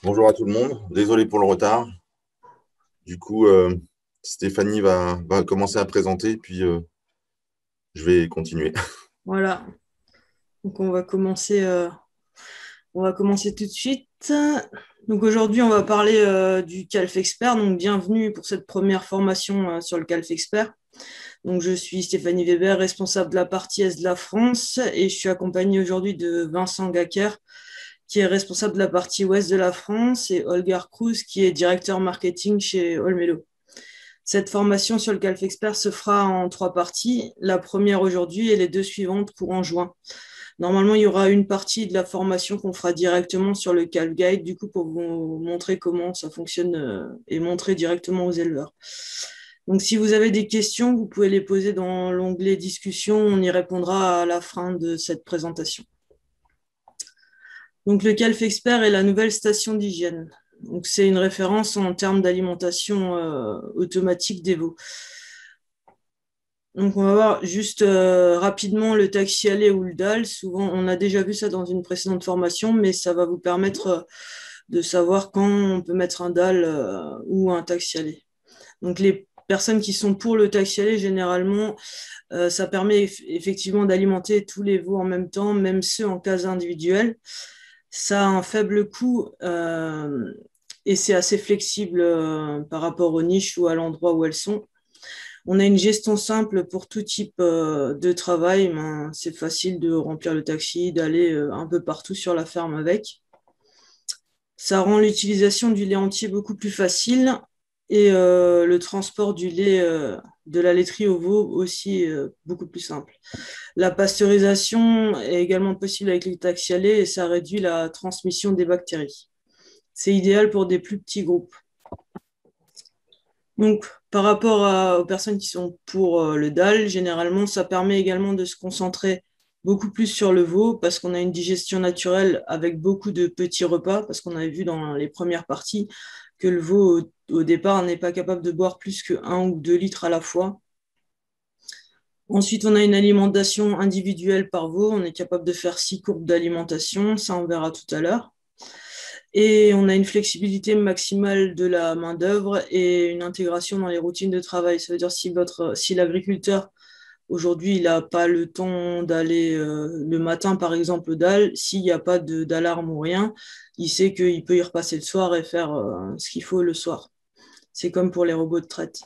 Bonjour à tout le monde, désolé pour le retard. Du coup, Stéphanie va commencer à présenter, puis je vais continuer. Voilà, donc on va commencer tout de suite. Donc aujourd'hui, on va parler du Calf Expert. Donc bienvenue pour cette première formation sur le Calf Expert. Donc je suis Stéphanie Weber, responsable de la partie Est de la France, et je suis accompagnée aujourd'hui de Vincent Gacker, qui est responsable de la partie Ouest de la France, et Holger Cruz, qui est directeur marketing chez Olmelo. Cette formation sur le Calf Expert se fera en trois parties. La première aujourd'hui et les deux suivantes courant juin. Normalement, il y aura une partie de la formation qu'on fera directement sur le Calf Guide, du coup, pour vous montrer comment ça fonctionne et montrer directement aux éleveurs. Donc, si vous avez des questions, vous pouvez les poser dans l'onglet discussion. On y répondra à la fin de cette présentation. Donc, le Calf Expert est la nouvelle station d'hygiène. Donc, c'est une référence en termes d'alimentation automatique des veaux. Donc, on va voir juste rapidement le taxi allé ou le DAL. Souvent, on a déjà vu ça dans une précédente formation, mais ça va vous permettre de savoir quand on peut mettre un DAL ou un taxi allé. Donc, les personnes qui sont pour le taxi allé, généralement, ça permet effectivement d'alimenter tous les veaux en même temps, même ceux en case individuelle. Ça a un faible coût et c'est assez flexible par rapport aux niches ou à l'endroit où elles sont. On a une gestion simple pour tout type de travail. Ben, c'est facile de remplir le taxi, d'aller un peu partout sur la ferme avec. Ça rend l'utilisation du lait entier beaucoup plus facile et le transport du lait de la laiterie au veau aussi beaucoup plus simple. La pasteurisation est également possible avec les taxis à lait et ça réduit la transmission des bactéries. C'est idéal pour des plus petits groupes. Donc, par rapport aux personnes qui sont pour le DAL, généralement, ça permet également de se concentrer beaucoup plus sur le veau parce qu'on a une digestion naturelle avec beaucoup de petits repas, parce qu'on avait vu dans les premières parties que le veau, au départ, n'est pas capable de boire plus que 1 ou 2 litres à la fois. Ensuite, on a une alimentation individuelle par veau. On est capable de faire 6 courbes d'alimentation. Ça, on verra tout à l'heure. Et on a une flexibilité maximale de la main-d'œuvre et une intégration dans les routines de travail. Ça veut dire si l'agriculteur, aujourd'hui, il n'a pas le temps d'aller le matin, par exemple, au DAL, s'il n'y a pas d'alarme ou rien, il sait qu'il peut y repasser le soir et faire ce qu'il faut le soir. C'est comme pour les robots de traite.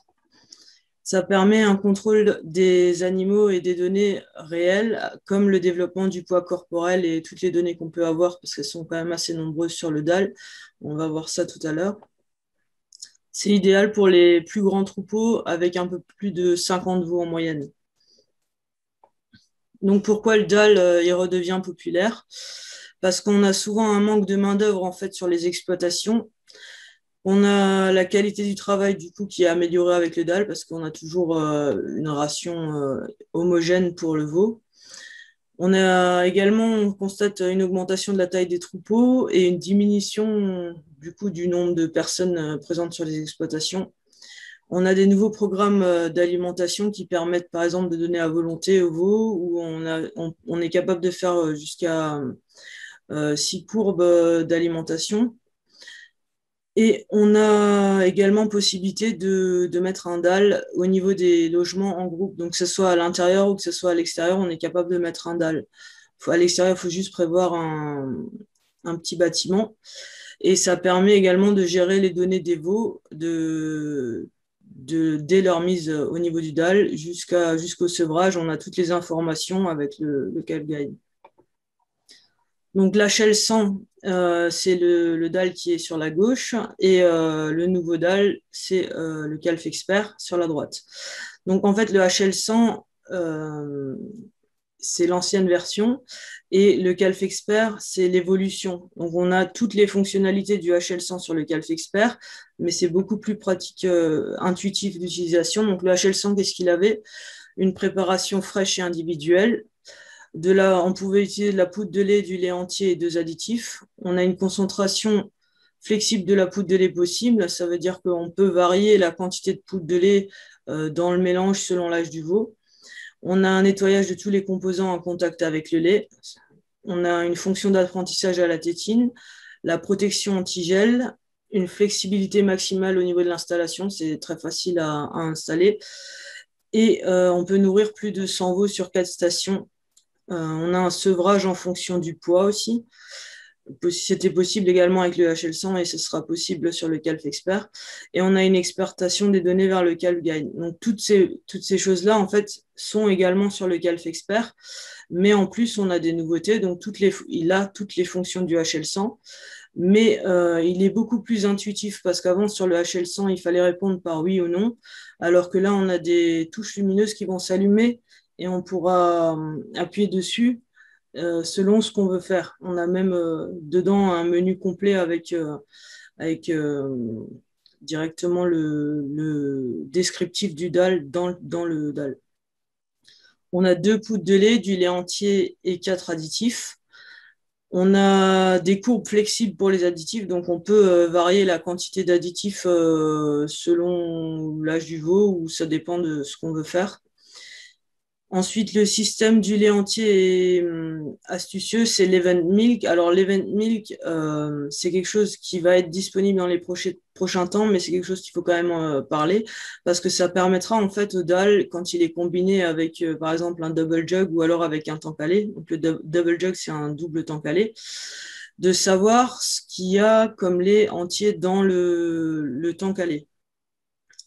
Ça permet un contrôle des animaux et des données réelles, comme le développement du poids corporel et toutes les données qu'on peut avoir, parce qu'elles sont quand même assez nombreuses sur le DAL. On va voir ça tout à l'heure. C'est idéal pour les plus grands troupeaux avec un peu plus de 50 veaux en moyenne. Donc pourquoi le DAL il redevient populaire? Parce qu'on a souvent un manque de main-d'œuvre en fait sur les exploitations. On a la qualité du travail du coup qui est améliorée avec le DAL parce qu'on a toujours une ration homogène pour le veau. On a également, on constate une augmentation de la taille des troupeaux et une diminution du coup du nombre de personnes présentes sur les exploitations. On a des nouveaux programmes d'alimentation qui permettent par exemple de donner à volonté aux veaux où on est capable de faire jusqu'à 6 courbes d'alimentation. Et on a également possibilité de mettre un DAL au niveau des logements en groupe. Donc, que ce soit à l'intérieur ou que ce soit à l'extérieur, on est capable de mettre un DAL. À l'extérieur, il faut juste prévoir un petit bâtiment. Et ça permet également de gérer les données des veaux dès leur mise au niveau du DAL jusqu'au sevrage. On a toutes les informations avec le Calf Guide. Donc l'HL100, c'est le DAL qui est sur la gauche et le nouveau DAL, c'est le Calf Expert sur la droite. Donc en fait, le HL100, c'est l'ancienne version et le Calf Expert, c'est l'évolution. Donc on a toutes les fonctionnalités du HL100 sur le Calf Expert, mais c'est beaucoup plus pratique, intuitif d'utilisation. Donc le HL100, qu'est-ce qu'il avait? Une préparation fraîche et individuelle. On pouvait utiliser de la poudre de lait, du lait entier et 2 additifs. On a une concentration flexible de la poudre de lait possible. Ça veut dire qu'on peut varier la quantité de poudre de lait dans le mélange selon l'âge du veau. On a un nettoyage de tous les composants en contact avec le lait. On a une fonction d'apprentissage à la tétine la protection anti-gel, une flexibilité maximale au niveau de l'installation, c'est très facile à installer. Et on peut nourrir plus de 100 veaux sur 4 stations. On a un sevrage en fonction du poids aussi. C'était possible également avec le HL100 et ce sera possible sur le Calf Expert. Et on a une exportation des données vers le Calf Guide. Donc toutes ces choses-là, en fait, sont également sur le Calf Expert. Mais en plus, on a des nouveautés. Donc il a toutes les fonctions du HL100. Mais il est beaucoup plus intuitif parce qu'avant, sur le HL100, il fallait répondre par oui ou non. Alors que là, on a des touches lumineuses qui vont s'allumer et on pourra appuyer dessus selon ce qu'on veut faire. On a même dedans un menu complet avec directement le descriptif du dalle dans le dalle. On a 2 poudres de lait, du lait entier et 4 additifs. On a des courbes flexibles pour les additifs, donc on peut varier la quantité d'additifs selon l'âge du veau ou ça dépend de ce qu'on veut faire. Ensuite, le système du lait entier est astucieux, c'est l'Event Milk. Alors, l'Event Milk, c'est quelque chose qui va être disponible dans les prochains temps, mais c'est quelque chose qu'il faut quand même parler parce que ça permettra en fait au dalle, quand il est combiné avec, par exemple, un double jug ou alors avec un temps calé, donc le double jug, c'est un double temps calé, de savoir ce qu'il y a comme lait entier dans le temps calé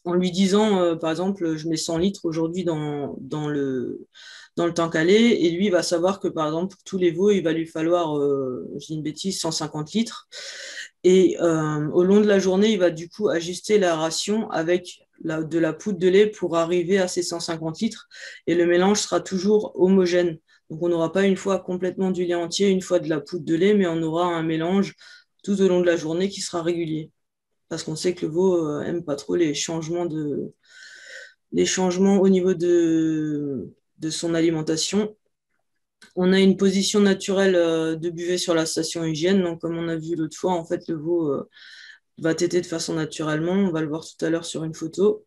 en lui disant, par exemple, je mets 100 litres aujourd'hui dans le temps calé, et lui va savoir que, par exemple, pour tous les veaux, il va lui falloir, je dis une bêtise, 150 litres. Et au long de la journée, il va du coup ajuster la ration avec de la poudre de lait pour arriver à ces 150 litres, et le mélange sera toujours homogène. Donc on n'aura pas une fois complètement du lait entier, une fois de la poudre de lait, mais on aura un mélange tout au long de la journée qui sera régulier parce qu'on sait que le veau aime pas trop les changements au niveau de son alimentation. On a une position naturelle de buvée sur la station hygiène. Donc, comme on a vu l'autre fois, en fait, le veau va téter de façon naturellement. On va le voir tout à l'heure sur une photo.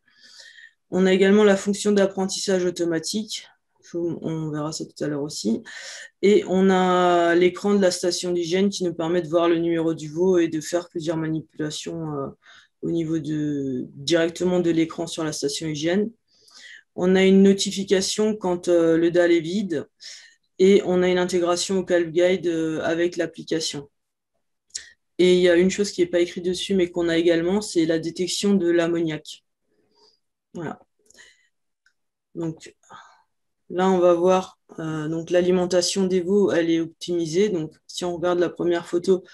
On a également la fonction d'apprentissage automatique. On verra ça tout à l'heure aussi. Et on a l'écran de la station d'hygiène qui nous permet de voir le numéro du veau et de faire plusieurs manipulations au niveau directement de l'écran sur la station hygiène. On a une notification quand le dalle est vide et on a une intégration au Calf Guide avec l'application. Et il y a une chose qui n'est pas écrite dessus mais qu'on a également, c'est la détection de l'ammoniac. Voilà. Donc là, on va voir donc l'alimentation des veaux, elle est optimisée. Donc, si on regarde la première photo,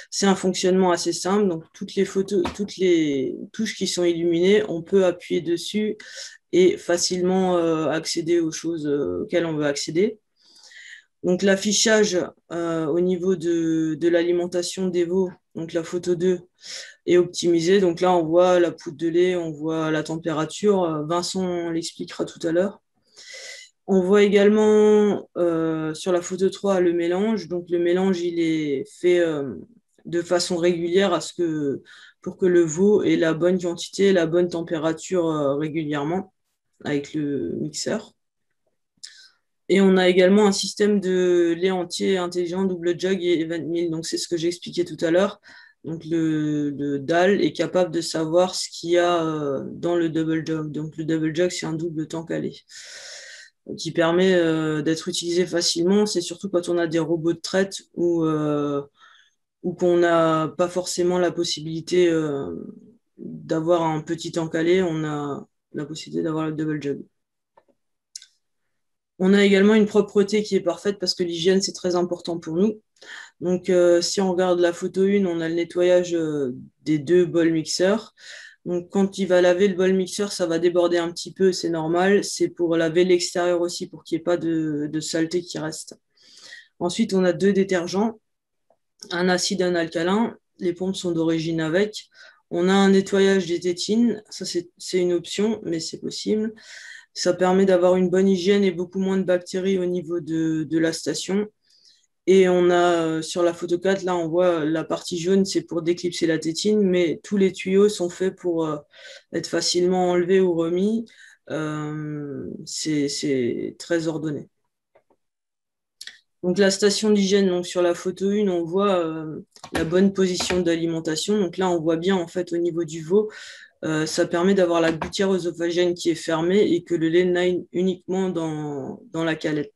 c'est un fonctionnement assez simple. Donc, toutes les touches qui sont illuminées, on peut appuyer dessus et facilement accéder aux choses auxquelles on veut accéder. Donc, l'affichage au niveau de l'alimentation des veaux, donc la photo 2, est optimisé. Donc là, on voit la poudre de lait, on voit la température. Vincent l'expliquera tout à l'heure. On voit également sur la photo 3 le mélange. Donc le mélange, il est fait de façon régulière pour que le veau ait la bonne quantité, la bonne température régulièrement avec le mixeur. Et on a également un système de lait entier intelligent, double jug et event mill. Donc c'est ce que j'ai expliqué tout à l'heure. Donc le dalle est capable de savoir ce qu'il y a dans le double jug. Donc le double jug, c'est un double temps calé qui permet d'être utilisé facilement. C'est surtout quand on a des robots de traite ou qu'on n'a pas forcément la possibilité d'avoir un petit temps calé, on a la possibilité d'avoir le double jug. On a également une propreté qui est parfaite parce que l'hygiène, c'est très important pour nous. Donc, si on regarde la photo 1, on a le nettoyage des 2 bols mixeurs. Donc, quand il va laver le bol mixeur, ça va déborder un petit peu, c'est normal. C'est pour laver l'extérieur aussi, pour qu'il n'y ait pas de saleté qui reste. Ensuite, on a 2 détergents, un acide et un alcalin. Les pompes sont d'origine avec. On a un nettoyage des tétines. Ça, c'est une option, mais c'est possible. Ça permet d'avoir une bonne hygiène et beaucoup moins de bactéries au niveau de la station. Et on a sur la photo 4, là, on voit la partie jaune, c'est pour déclipser la tétine, mais tous les tuyaux sont faits pour être facilement enlevés ou remis. C'est très ordonné. Donc la station d'hygiène, donc sur la photo 1, on voit la bonne position d'alimentation. Donc là, on voit bien en fait au niveau du veau, ça permet d'avoir la gouttière œsophagienne qui est fermée et que le lait n'aille uniquement dans la caillette.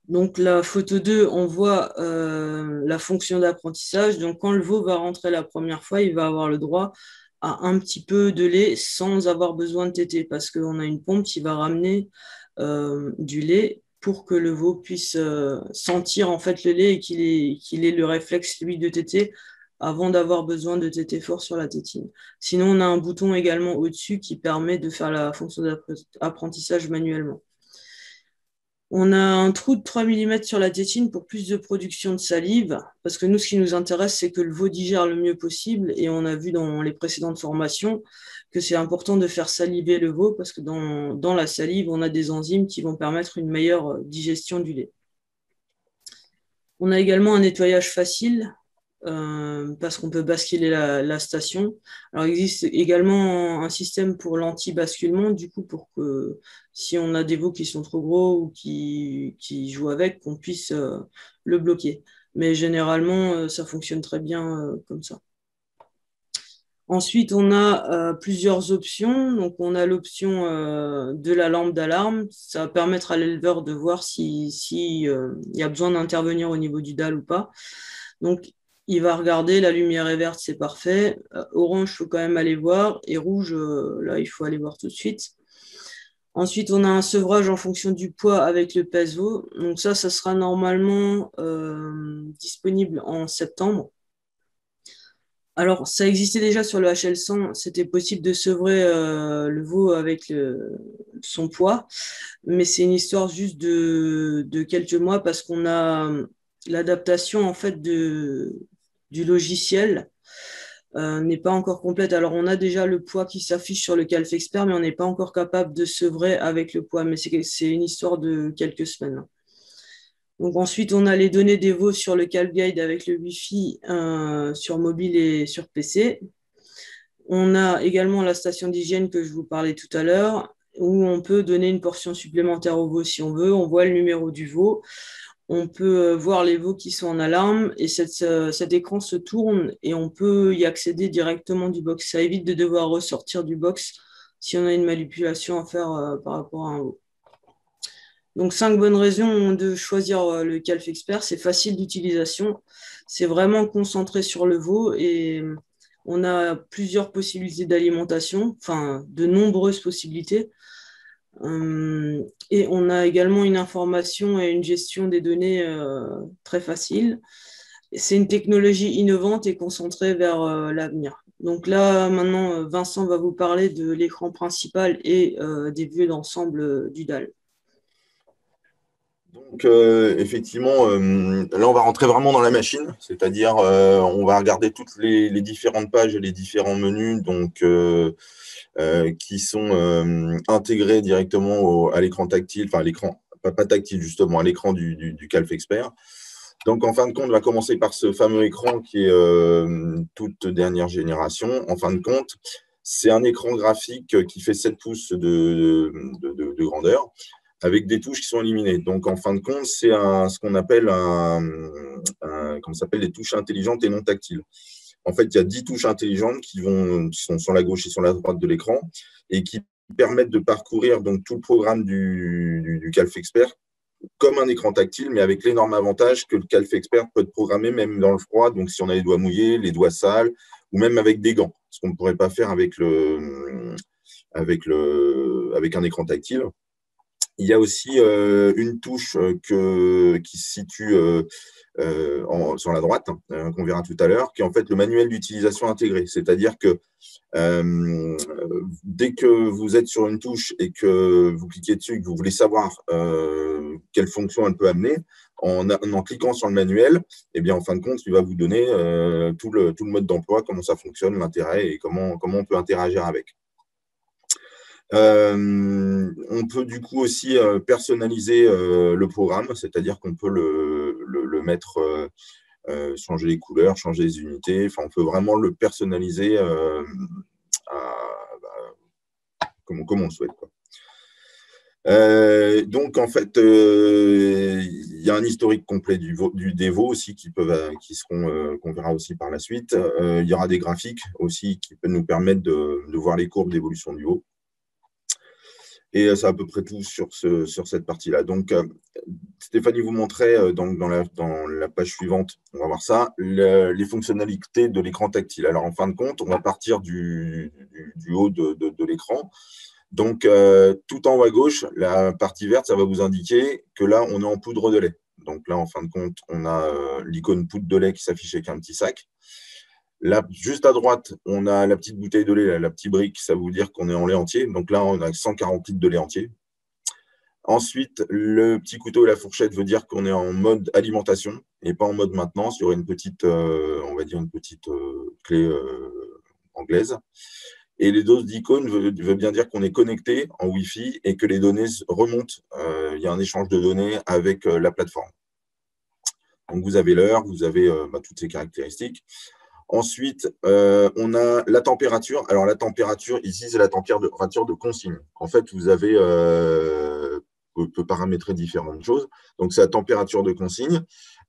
Donc la photo 2, on voit la fonction d'apprentissage. Donc quand le veau va rentrer la première fois, il va avoir le droit à un petit peu de lait sans avoir besoin de téter parce qu'on a une pompe qui va ramener du lait pour que le veau puisse sentir en fait le lait et qu'il ait le réflexe lui de téter avant d'avoir besoin de téter fort sur la tétine. Sinon, on a un bouton également au-dessus qui permet de faire la fonction d'apprentissage manuellement. On a un trou de 3 mm sur la tétine pour plus de production de salive, parce que nous, ce qui nous intéresse, c'est que le veau digère le mieux possible, et on a vu dans les précédentes formations que c'est important de faire saliver le veau, parce que dans la salive, on a des enzymes qui vont permettre une meilleure digestion du lait. On a également un nettoyage facile, parce qu'on peut basculer la station. Alors, il existe également un système pour l'anti-basculement, du coup, pour que si on a des veaux qui sont trop gros ou qui jouent avec, qu'on puisse le bloquer. Mais généralement, ça fonctionne très bien comme ça. Ensuite, on a plusieurs options. Donc, on a l'option de la lampe d'alarme. Ça va permettre à l'éleveur de voir si, y a besoin d'intervenir au niveau du dalle ou pas. Donc, il va regarder, la lumière est verte, c'est parfait. Orange, il faut quand même aller voir. Et rouge, là, il faut aller voir tout de suite. Ensuite, on a un sevrage en fonction du poids avec le pèse-veau. Donc ça sera normalement disponible en septembre. Alors, ça existait déjà sur le HL100, c'était possible de sevrer le veau avec son poids, mais c'est une histoire juste de quelques mois parce qu'on a l'adaptation en fait du logiciel n'est pas encore complète. Alors, on a déjà le poids qui s'affiche sur le Calf Expert, mais on n'est pas encore capable de sevrer avec le poids, mais c'est une histoire de quelques semaines. Donc ensuite, on a les données des veaux sur le Calf Guide avec le Wi-Fi sur mobile et sur PC. On a également la station d'hygiène que je vous parlais tout à l'heure, où on peut donner une portion supplémentaire au veau si on veut. On voit le numéro du veau. On peut voir les veaux qui sont en alarme et cet écran se tourne et on peut y accéder directement du box. Ça évite de devoir ressortir du box si on a une manipulation à faire par rapport à un veau. Donc, 5 bonnes raisons de choisir le Calf Expert. C'est facile d'utilisation. C'est vraiment concentré sur le veau et on a plusieurs possibilités d'alimentation, enfin, de nombreuses possibilités. Et on a également une information et une gestion des données très facile. C'est une technologie innovante et concentrée vers l'avenir. Donc là, maintenant, Vincent va vous parler de l'écran principal et des vues d'ensemble du DAL. Donc, effectivement, là, on va rentrer vraiment dans la machine, c'est-à-dire on va regarder toutes les différentes pages et les différents menus donc, qui sont intégrés directement à l'écran tactile, enfin, à l'écran, pas tactile justement, à l'écran du Calf Expert. Donc, en fin de compte, on va commencer par ce fameux écran qui est toute dernière génération. En fin de compte, c'est un écran graphique qui fait 7 pouces de grandeur, avec des touches qui sont éliminées. Donc, en fin de compte, c'est ce qu'on appelle des touches intelligentes et non tactiles. En fait, il y a 10 touches intelligentes qui sont sur la gauche et sur la droite de l'écran et qui permettent de parcourir donc, tout le programme du Calf Expert comme un écran tactile, mais avec l'énorme avantage que le Calf Expert peut être programmé même dans le froid, donc si on a les doigts mouillés, les doigts sales, ou même avec des gants, ce qu'on ne pourrait pas faire avec un écran tactile. Il y a aussi une touche qui se situe sur la droite, qu'on verra tout à l'heure, qui est en fait le manuel d'utilisation intégré. C'est-à-dire que dès que vous êtes sur une touche et que vous cliquez dessus et que vous voulez savoir quelle fonction elle peut amener, en cliquant sur le manuel, eh bien, en fin de compte, il va vous donner tout le mode d'emploi, comment ça fonctionne, l'intérêt et comment on peut interagir avec. On peut du coup aussi personnaliser le programme, c'est-à-dire qu'on peut le mettre, changer les couleurs, changer les unités, enfin on peut vraiment le personnaliser comme on le souhaite, quoi. Donc, en fait, il y a un historique complet des veaux aussi qu'on verra aussi par la suite. Il y aura des graphiques aussi qui peuvent nous permettre de voir les courbes d'évolution du veau. Et c'est à peu près tout sur cette partie-là. Donc, Stéphanie vous montrait dans la page suivante, on va voir ça, les fonctionnalités de l'écran tactile. Alors, en fin de compte, on va partir du haut de l'écran. Donc, tout en haut à gauche, la partie verte, ça va vous indiquer que là, on est en poudre de lait. Donc là, en fin de compte, on a l'icône poudre de lait qui s'affiche avec un petit sac. Là, juste à droite, on a la petite bouteille de lait, la petite brique, ça veut dire qu'on est en lait entier. Donc là, on a 140 litres de lait entier. Ensuite, le petit couteau et la fourchette veut dire qu'on est en mode alimentation et pas en mode maintenance. Il y aurait une petite, on va dire une petite clé anglaise. Et les doses d'icônes veut bien dire qu'on est connecté en Wi-Fi et que les données remontent. Il y a un échange de données avec la plateforme. Donc, vous avez l'heure, vous avez toutes ces caractéristiques. Ensuite, on a la température. Alors, la température, ici, c'est la température de consigne. En fait, vous avez peut paramétrer différentes choses. Donc, c'est la température de consigne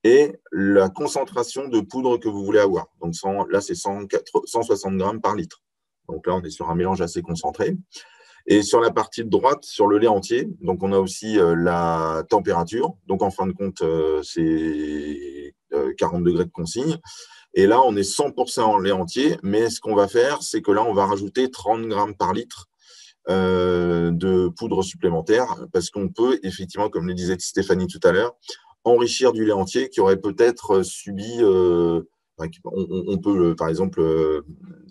et la concentration de poudre que vous voulez avoir. Donc, là, c'est 160 grammes par litre. Donc là, on est sur un mélange assez concentré. Et sur la partie de droite, sur le lait entier, donc on a aussi la température. Donc, en fin de compte, c'est 40 degrés de consigne. Et là, on est 100% en lait entier, mais ce qu'on va faire, c'est que là, on va rajouter 30 grammes par litre de poudre supplémentaire, parce qu'on peut, effectivement, comme le disait Stéphanie tout à l'heure, enrichir du lait entier qui aurait peut-être subi… on peut, par exemple,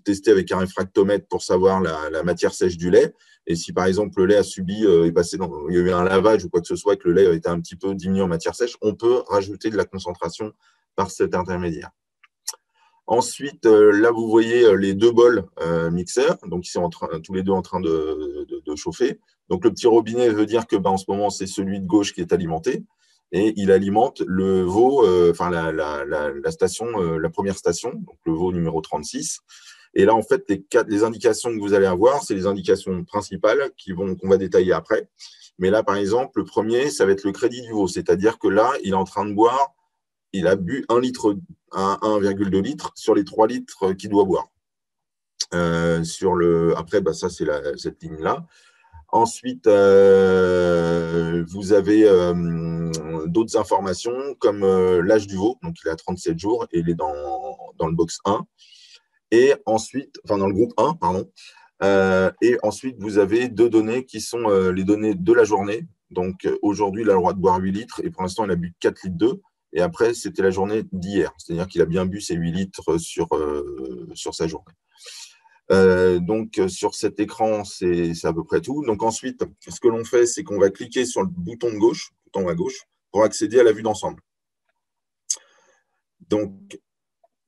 tester avec un réfractomètre pour savoir la matière sèche du lait. Et si, par exemple, le lait a subi, il y a eu un lavage ou quoi que ce soit, que le lait a été un petit peu diminué en matière sèche, on peut rajouter de la concentration par cet intermédiaire. Ensuite, là, vous voyez les deux bols mixeurs. Donc, ils sont tous les deux en train de chauffer. Donc, le petit robinet veut dire que, en ce moment, c'est celui de gauche qui est alimenté. Et il alimente le veau, la station, la première station, donc le veau numéro 36. Et là, en fait, les indications que vous allez avoir, c'est les indications principales qu'on va détailler après. Mais là, par exemple, le premier, ça va être le crédit du veau. C'est-à-dire que là, il est en train de boire, il a bu 1,2 litre sur les 3 litres qu'il doit boire. Après, ça, c'est cette ligne-là. Ensuite, vous avez d'autres informations comme l'âge du veau. Donc, il a 37 jours et il est dans le box 1. Et ensuite, enfin, dans le groupe 1, pardon. Et ensuite, vous avez deux données qui sont les données de la journée. Donc, aujourd'hui, il a le droit de boire 8 litres et pour l'instant, il a bu 4 litres d'eau. Et après, c'était la journée d'hier. C'est-à-dire qu'il a bien bu ses 8 litres sur sa journée. Donc, sur cet écran, c'est à peu près tout. Donc, ensuite, ce que l'on fait, c'est qu'on va cliquer sur le bouton de gauche, tout en haut à gauche, pour accéder à la vue d'ensemble. Donc,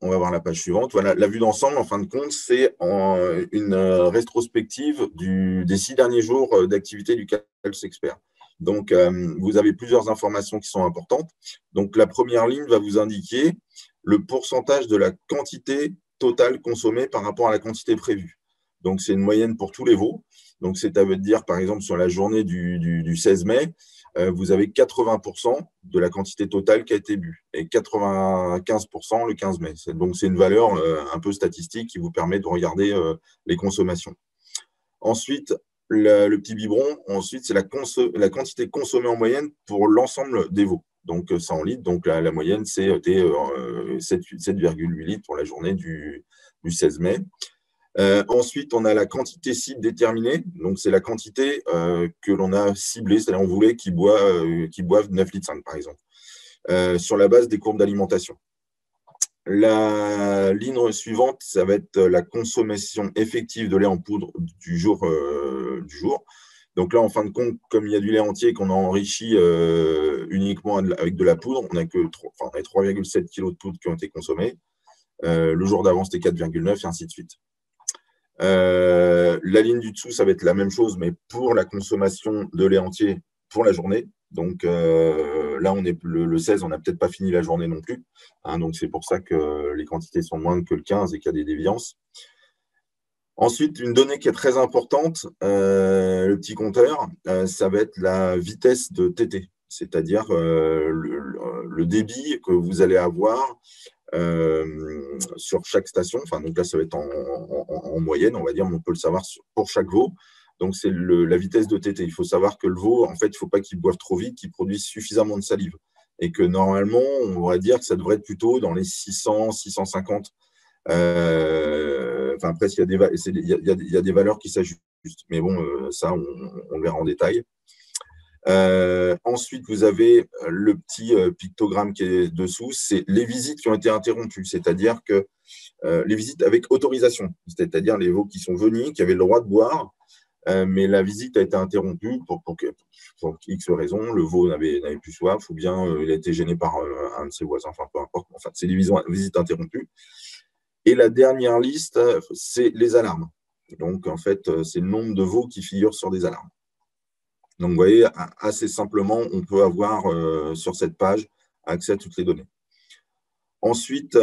on va voir la page suivante. Voilà, la vue d'ensemble, en fin de compte, c'est une rétrospective des 6 derniers jours d'activité du Calce Expert. Donc, vous avez plusieurs informations qui sont importantes. Donc, la première ligne va vous indiquer le pourcentage de la quantité totale consommée par rapport à la quantité prévue. Donc, c'est une moyenne pour tous les veaux. Donc, ça veut dire, par exemple, sur la journée du 16 mai, vous avez 80% de la quantité totale qui a été bue et 95% le 15 mai. Donc, c'est une valeur un peu statistique qui vous permet de regarder les consommations. Ensuite, le petit biberon, ensuite, c'est la quantité consommée en moyenne pour l'ensemble des veaux. Donc, 100 litres. Donc, la moyenne, c'est 7,8 litres pour la journée du 16 mai. Ensuite, on a la quantité cible déterminée. Donc, c'est la quantité que l'on a ciblée. C'est-à-dire, on voulait qu'ils boivent 9,5 litres, par exemple, sur la base des courbes d'alimentation. La ligne suivante, ça va être la consommation effective de lait en poudre du jour. Donc là, en fin de compte, comme il y a du lait entier qu'on a enrichi uniquement avec de la poudre, on a 3,7 kg de poudre qui ont été consommés. Le jour d'avant, c'était 4,9 et ainsi de suite. La ligne du dessous, ça va être la même chose, mais pour la consommation de lait entier pour la journée. Donc là, on est le 16, on n'a peut-être pas fini la journée non plus. Donc c'est pour ça que les quantités sont moindres que le 15 et qu'il y a des déviances. Ensuite, une donnée qui est très importante, le petit compteur, ça va être la vitesse de TT, c'est-à-dire le débit que vous allez avoir sur chaque station. Enfin, donc là, ça va être en moyenne, on va dire, mais on peut le savoir pour chaque veau. Donc, c'est la vitesse de TT. Il faut savoir que le veau, en fait, il ne faut pas qu'il boive trop vite, qu'il produise suffisamment de salive. Et que normalement, on va dire que ça devrait être plutôt dans les 600, 650. Enfin, après, il y a des valeurs qui s'ajustent. Mais bon, ça, on le verra en détail. Ensuite, vous avez le petit pictogramme qui est dessous, c'est les visites qui ont été interrompues, c'est-à-dire que les visites avec autorisation, c'est-à-dire les veaux qui sont venus, qui avaient le droit de boire, mais la visite a été interrompue pour X raisons, le veau n'avait plus soif, ou bien il a été gêné par un de ses voisins, enfin peu importe, enfin, c'est des visites interrompues. Et la dernière liste, c'est les alarmes. Donc, en fait, c'est le nombre de veaux qui figurent sur des alarmes. Donc, vous voyez, assez simplement, on peut avoir sur cette page accès à toutes les données. Ensuite,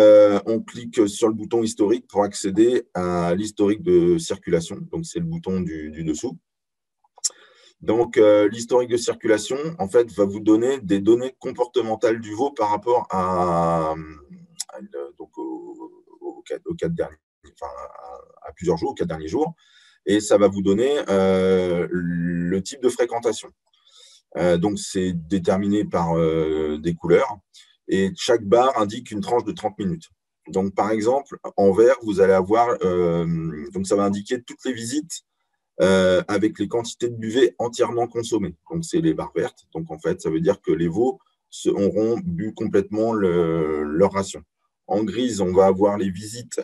on clique sur le bouton historique pour accéder à l'historique de circulation. Donc, c'est le bouton du dessous. Donc, l'historique de circulation, en fait, va vous donner des données comportementales du veau par rapport aux 4 derniers, enfin, à plusieurs jours, aux 4 derniers jours. Et ça va vous donner le type de fréquentation. Donc, c'est déterminé par des couleurs. Et chaque barre indique une tranche de 30 minutes. Donc, par exemple, en vert, vous allez avoir, donc ça va indiquer toutes les visites avec les quantités de buvet entièrement consommées. Donc, c'est les barres vertes. Donc, en fait, ça veut dire que les veaux auront bu complètement leur ration. En grise, on va avoir les visites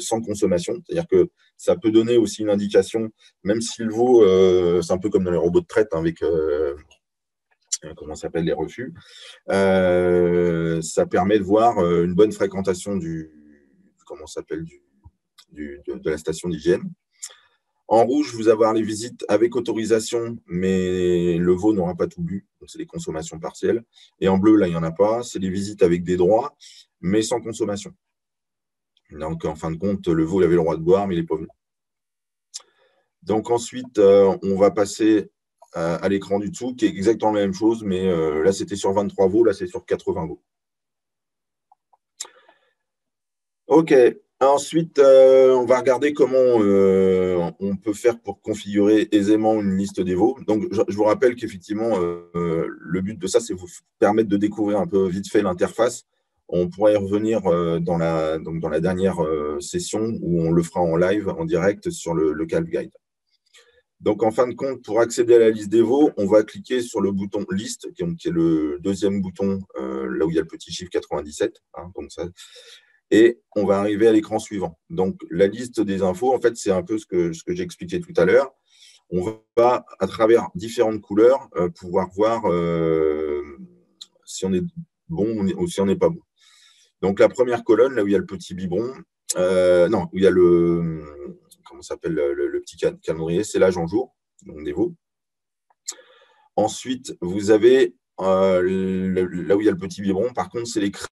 sans consommation, c'est-à-dire que ça peut donner aussi une indication, même si le veau, c'est un peu comme dans les robots de traite avec comment s'appelle les refus, ça permet de voir une bonne fréquentation de la station d'hygiène. En rouge, vous allez avoir les visites avec autorisation, mais le veau n'aura pas tout bu, donc c'est des consommations partielles. Et en bleu, là, il n'y en a pas, c'est les visites avec des droits, mais sans consommation. Donc, en fin de compte, le veau il avait le droit de boire, mais il n'est pas venu. Donc, ensuite, on va passer à l'écran du dessous, qui est exactement la même chose, mais là, c'était sur 23 veaux, là, c'est sur 80 veaux. OK. Ensuite, on va regarder comment on peut faire pour configurer aisément une liste des veaux. Donc, je vous rappelle qu'effectivement, le but de ça, c'est vous permettre de découvrir un peu vite fait l'interface. On pourra y revenir dans la dernière session où on le fera en live, en direct, sur le Calf Guide. Donc, en fin de compte, pour accéder à la liste des veaux, on va cliquer sur le bouton Liste, qui est le deuxième bouton, là où il y a le petit chiffre 97. Hein, donc ça, et on va arriver à l'écran suivant. Donc, la liste des infos, en fait, c'est un peu ce que j'ai expliqué tout à l'heure. On va, à travers différentes couleurs, pouvoir voir si on est bon ou si on n'est pas bon. Donc, la première colonne, là où il y a le petit biberon, où il y a comment s'appelle le petit calendrier, c'est l'âge en jours, donc des veaux. Ensuite, vous avez là où il y a le petit biberon, par contre, c'est les crédits.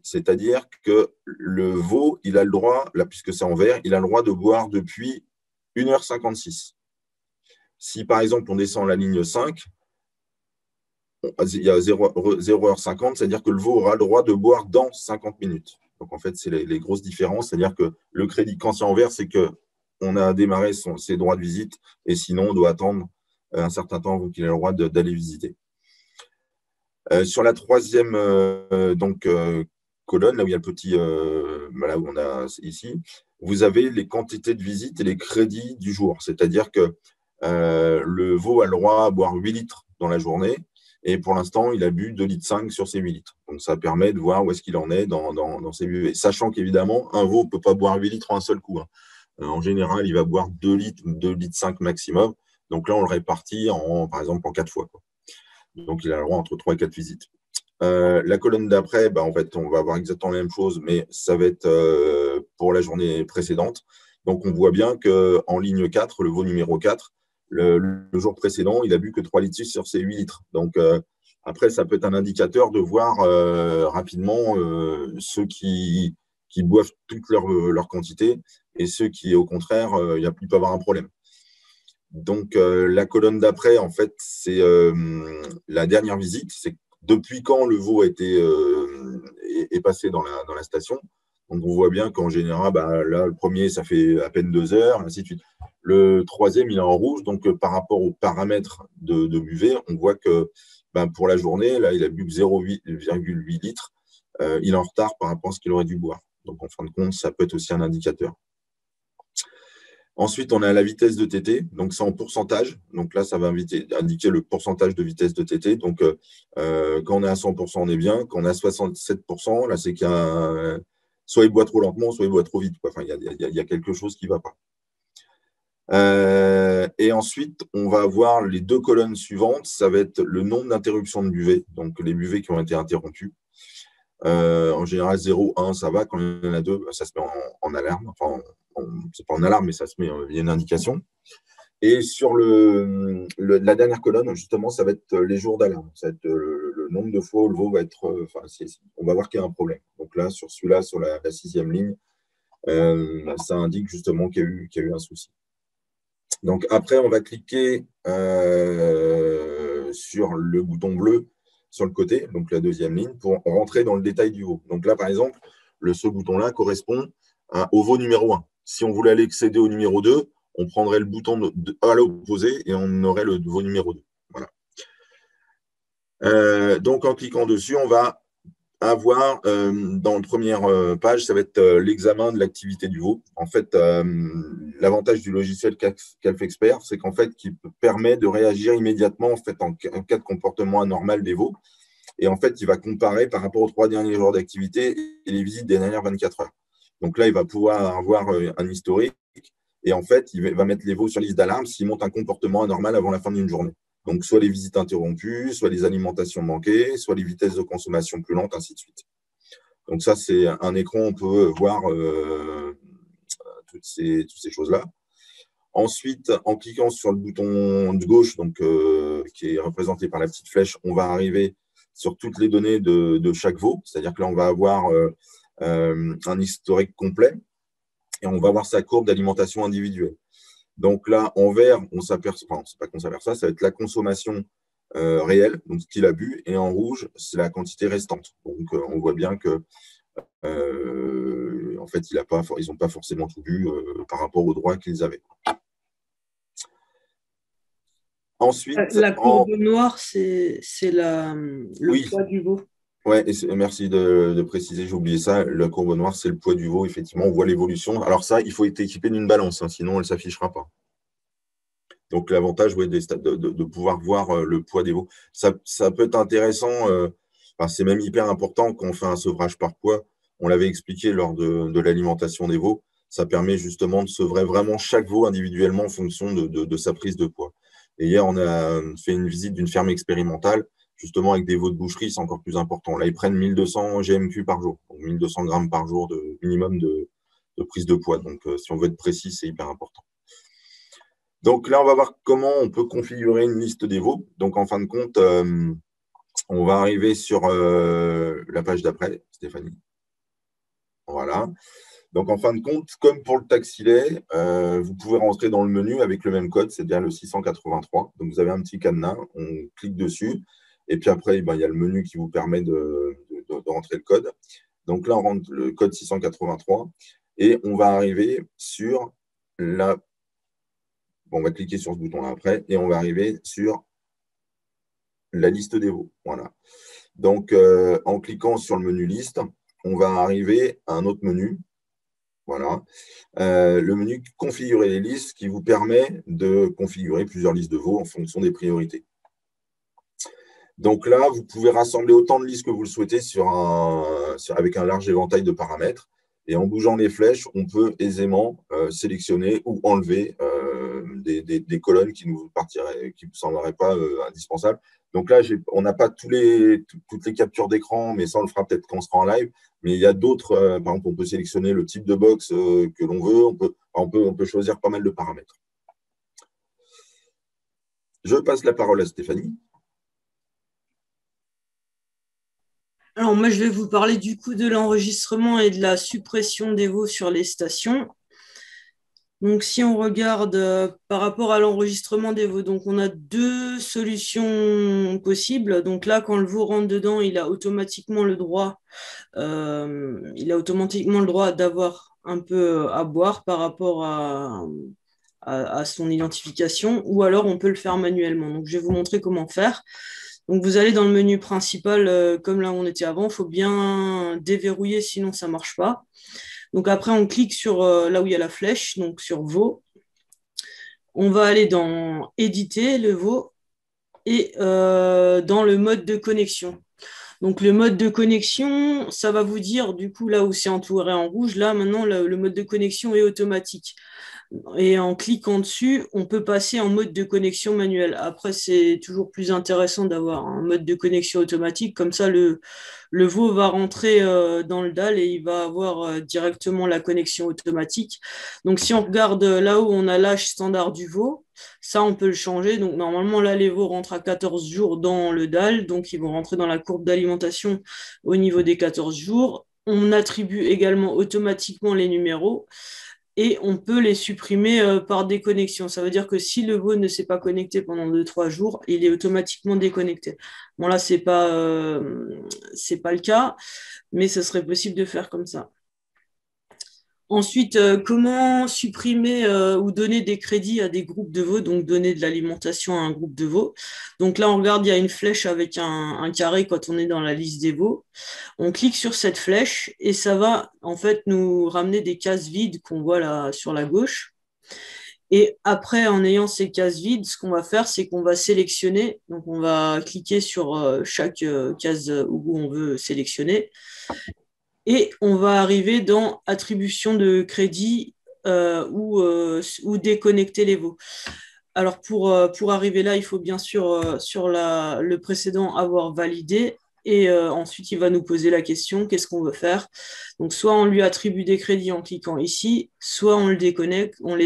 C'est-à-dire que le veau, il a le droit, là, puisque c'est en vert, il a le droit de boire depuis 1h56. Si, par exemple, on descend la ligne 5, il y a 0h50, c'est-à-dire que le veau aura le droit de boire dans 50 minutes. Donc, en fait, c'est les grosses différences. C'est-à-dire que le crédit, quand c'est en vert, c'est qu'on a démarré ses droits de visite et sinon, on doit attendre un certain temps avant qu'il ait le droit d'aller visiter. Sur la troisième colonne, là où il y a le petit, là où on a ici, vous avez les quantités de visites et les crédits du jour. C'est-à-dire que le veau a le droit à boire 8 litres dans la journée et pour l'instant, il a bu 2,5 litres sur ces 8 litres. Donc, ça permet de voir où est-ce qu'il en est dans ses buvées. Sachant qu'évidemment, un veau ne peut pas boire 8 litres en un seul coup. Hein. En général, il va boire 2 litres, 2,5 litres maximum. Donc là, on le répartit, par exemple, en 4 fois. Quoi. Donc, il a le droit entre 3 et 4 visites. La colonne d'après, en fait, on va avoir exactement la même chose, mais ça va être pour la journée précédente. Donc, on voit bien qu'en ligne 4, le veau numéro 4, le jour précédent, il a bu que 3 litres sur ses 8 litres. Donc, après, ça peut être un indicateur de voir rapidement ceux qui qui boivent toute leur quantité et ceux qui, au contraire, il peut avoir un problème. Donc, la colonne d'après, en fait, c'est la dernière visite. C'est depuis quand le veau est passé dans la station. Donc, on voit bien qu'en général, là, le premier, ça fait à peine 2 heures, ainsi de suite. Le troisième, il est en rouge. Donc, par rapport aux paramètres de buvée, on voit que pour la journée, là, il a bu 0,8 litres. Il est en retard par rapport à ce qu'il aurait dû boire. Donc, en fin de compte, ça peut être aussi un indicateur. Ensuite, on a la vitesse de TT, donc c'est en pourcentage. Donc là, ça va indiquer le pourcentage de vitesse de TT. Donc, quand on est à 100%, on est bien. Quand on est à 67%, là, c'est soit il boit trop lentement, soit il boit trop vite. Enfin, il y a quelque chose qui ne va pas. Et ensuite, on va avoir les 2 colonnes suivantes. Ça va être le nombre d'interruptions de buvée, donc les buvées qui ont été interrompues. En général, 0, 1, ça va. Quand il y en a 2, ça se met en alarme. Enfin, c'est pas en alarme, mais ça se met, il y a une indication. Et sur la dernière colonne, justement, ça va être les jours d'alarme. Ça va être le nombre de fois où le veau va être. On va voir qu'il y a un problème. Donc là, sur celui-là, sur la 6e ligne, ça indique justement qu'il y a eu un souci. Donc après, on va cliquer sur le bouton bleu sur le côté, donc la 2e ligne, pour rentrer dans le détail du veau. Donc là, par exemple, ce bouton-là correspond au veau numéro 1. Si on voulait aller accéder au numéro 2, on prendrait le bouton à l'opposé et on aurait le veau numéro 2. Voilà. Donc en cliquant dessus, on va avoir dans la première page, ça va être l'examen de l'activité du veau. En fait, l'avantage du logiciel Calf Expert, c'est qu'en fait, qu'il permet de réagir immédiatement en cas de comportement anormal des veaux. Et en fait, il va comparer par rapport aux 3 derniers jours d'activité et les visites des dernières 24 heures. Donc là, il va pouvoir avoir un historique et en fait, il va mettre les veaux sur liste d'alarme s'ils montrent un comportement anormal avant la fin d'une journée. Donc, soit les visites interrompues, soit les alimentations manquées, soit les vitesses de consommation plus lentes, ainsi de suite. Donc, ça, c'est un écran, on peut voir toutes ces choses-là. Ensuite, en cliquant sur le bouton de gauche, donc, qui est représenté par la petite flèche, on va arriver sur toutes les données de chaque veau. C'est-à-dire que là, on va avoir un historique complet et on va voir sa courbe d'alimentation individuelle. Donc là, en vert, on s'aperçoit, enfin, c'est pas qu'on s'aperçoit, ça va être la consommation réelle, donc ce qu'il a bu, et en rouge, c'est la quantité restante. Donc on voit bien que en fait, ils n'ont pas forcément tout bu par rapport aux droits qu'ils avaient. Ensuite, la courbe noire, c'est le poids du veau. Ouais, merci de préciser, j'ai oublié ça. La courbe noire, c'est le poids du veau. Effectivement, on voit l'évolution. Alors ça, il faut être équipé d'une balance, sinon elle ne s'affichera pas. Donc l'avantage de pouvoir voir le poids des veaux. Ça peut être intéressant, c'est même hyper important quand on fait un sevrage par poids. On l'avait expliqué lors de l'alimentation des veaux. Ça permet justement de sevrer vraiment chaque veau individuellement en fonction de sa prise de poids. Et hier, on a fait une visite d'une ferme expérimentale, justement avec des veaux de boucherie, c'est encore plus important. Là, ils prennent 1200 GMQ par jour, donc 1200 grammes par jour de minimum de prise de poids. Donc, si on veut être précis, c'est hyper important. Donc là, on va voir comment on peut configurer une liste des veaux. Donc, en fin de compte, on va arriver sur la page d'après, Stéphanie. Voilà. Donc, en fin de compte, comme pour le taxilet, vous pouvez rentrer dans le menu avec le même code, c'est-à-dire le 683. Donc, vous avez un petit cadenas, on clique dessus. Et puis après, il y a le menu qui vous permet de rentrer le code. Donc là, on rentre le code 683 et on va arriver sur la... Bon, on va cliquer sur ce bouton-là après et on va arriver sur la liste des veaux. Voilà. Donc, en cliquant sur le menu liste, on va arriver à un autre menu. Voilà. Le menu configurer les listes qui vous permet de configurer plusieurs listes de veaux en fonction des priorités. Donc là, vous pouvez rassembler autant de listes que vous le souhaitez avec un large éventail de paramètres. Et en bougeant les flèches, on peut aisément sélectionner ou enlever des colonnes qui ne sembleraient pas indispensables. Donc là, on n'a pas toutes les captures d'écran, mais ça, on le fera peut-être quand on sera en live. Mais il y a d'autres, par exemple, on peut sélectionner le type de box que l'on veut. On peut choisir pas mal de paramètres. Je passe la parole à Stéphanie. Alors moi, je vais vous parler du coup de l'enregistrement et de la suppression des veaux sur les stations. Donc si on regarde par rapport à l'enregistrement des veaux, donc on a deux solutions possibles. Donc là, quand le veau rentre dedans, il a automatiquement le droit d'avoir un peu à boire par rapport à son identification, ou alors on peut le faire manuellement. Donc je vais vous montrer comment faire. Donc vous allez dans le menu principal, comme là où on était avant, il faut bien déverrouiller, sinon ça ne marche pas. Donc après, on clique sur là où il y a la flèche, donc sur veau. On va aller dans éditer le veau et dans le mode de connexion. Donc le mode de connexion, ça va vous dire, du coup, là où c'est entouré en rouge, là maintenant, le mode de connexion est automatique. Et en cliquant dessus, on peut passer en mode de connexion manuel. Après, c'est toujours plus intéressant d'avoir un mode de connexion automatique. Comme ça, le veau va rentrer dans le DAL et il va avoir directement la connexion automatique. Donc, si on regarde là où on a l'âge standard du veau, ça, on peut le changer. Donc, normalement, là, les veaux rentrent à 14 jours dans le DAL. Donc, ils vont rentrer dans la courbe d'alimentation au niveau des 14 jours. On attribue également automatiquement les numéros et on peut les supprimer par déconnexion. Ça veut dire que si le veau ne s'est pas connecté pendant 2-3 jours, il est automatiquement déconnecté. Bon, là, c'est pas le cas, mais ce serait possible de faire comme ça. Ensuite, comment supprimer ou donner des crédits à des groupes de veaux, donc donner de l'alimentation à un groupe de veaux. Donc là, on regarde, il y a une flèche avec un carré quand on est dans la liste des veaux. On clique sur cette flèche et ça va en fait nous ramener des cases vides qu'on voit là sur la gauche. Et après, en ayant ces cases vides, ce qu'on va faire, c'est qu'on va sélectionner. Donc, on va cliquer sur chaque case où on veut sélectionner. Et on va arriver dans attribution de crédit ou déconnecter les veaux. Alors, pour arriver là, il faut bien sûr, sur le précédent, avoir validé. Et ensuite, il va nous poser la question, qu'est-ce qu'on veut faire? Donc, soit on lui attribue des crédits en cliquant ici, soit on les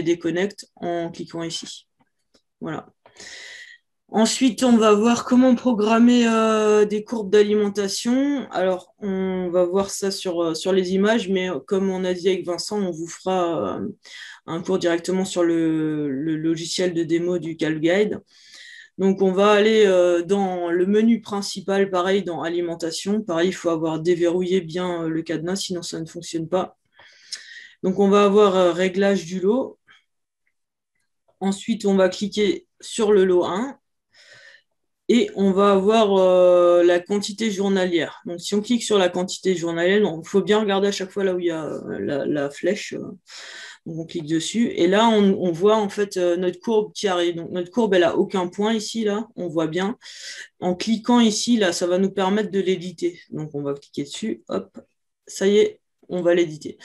déconnecte en cliquant ici. Voilà. Ensuite, on va voir comment programmer des courbes d'alimentation. Alors, on va voir ça sur les images, mais comme on a dit avec Vincent, on vous fera un cours directement sur le logiciel de démo du CalGuide. Donc, on va aller dans le menu principal, pareil, dans alimentation. Pareil, il faut avoir déverrouillé bien le cadenas, sinon ça ne fonctionne pas. Donc, on va avoir réglage du lot. Ensuite, on va cliquer sur le lot 1. Et on va avoir la quantité journalière. Donc, si on clique sur la quantité journalière, il faut bien regarder à chaque fois là où il y a la flèche. Donc, on clique dessus. Et là, on voit en fait notre courbe qui arrive. Donc, notre courbe, elle n'a aucun point ici, là. On voit bien. En cliquant ici, là, ça va nous permettre de l'éditer. Donc, on va cliquer dessus. Hop, ça y est, on va l'éditer.